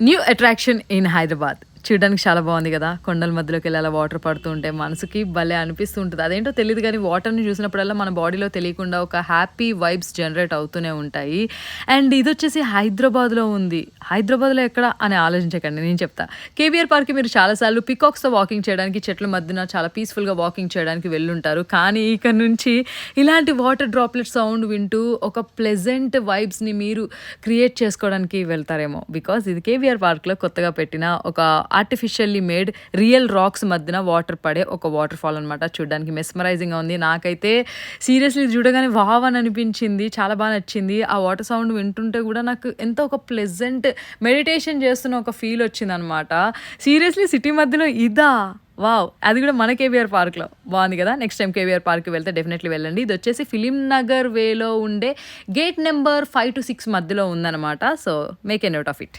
New attraction in Hyderabad. చూడడానికి చాలా బాగుంది కదా! కొండల మధ్యలోకి వెళ్ళి అలా వాటర్ పడుతూ ఉంటే మనసుకి భలే అనిపిస్తూ ఉంటది. అదేంటో తెలీదు గానీ వాటర్‌ని చూసినప్పుడల్లా మన బాడీలో తెలియకుండా ఒక హ్యాపీ వైబ్స్ జనరేట్ అవుతూనే ఉంటాయి. అండ్ ఇదొచ్చేసి హైదరాబాద్‌లో ఉంది. హైదరాబాద్‌లో ఎక్కడ అని ఆలోచించకండి, నేను చెప్తా. కేబీఆర్ పార్క్‌కి మీరు చాలా సార్లు పీకాక్స్‌తో వాకింగ్ చేయడానికి చెట్ల మధ్యన చాలా పీస్‌ఫుల్‌గా వాకింగ్ చేయడానికి వెళ్ళుంటారు. కానీ ఇక నుంచి ఇలాంటి వాటర్ డ్రాప్లెట్ సౌండ్ వింటూ ఒక ప్లెజెంట్ వైబ్స్‌ని మీరు క్రియేట్ చేసుకోవడానికి వెళ్తారేమో. బికాజ్ ఇది కేబీఆర్ పార్క్‌లో కొత్తగా పెట్టిన ఒక ఆర్టిఫిషియల్లీ మేడ్ రియల్ రాక్స్ మధ్యన వాటర్ పడే ఒక వాటర్ ఫాల్ అనమాట. చూడడానికి మెస్మరైజింగ్‌గా ఉంది. నాకైతే సీరియస్‌లీ చూడగానే వావ్ అని అనిపించింది. చాలా బాగా నచ్చింది. ఆ వాటర్ సౌండ్ వింటుంటే కూడా నాకు ఎంతో ఒక ప్లెజెంట్ మెడిటేషన్ చేస్తున్న ఒక ఫీల్ వచ్చిందనమాట. సీరియస్‌లీ సిటీ మధ్యలో ఇదా? వావ్! అది కూడా మన కేబీఆర్ పార్క్‌లో. బాగుంది కదా! నెక్స్ట్ టైమ్ కేబీఆర్ పార్క్‌కి వెళ్తే డెఫినెట్‌లీ వెళ్ళండి. ఇదొచ్చేసి ఫిలిం నగర్ వేలో ఉండే గేట్ నంబర్ 5-6 మధ్యలో ఉందనమాట. So, make a note of it.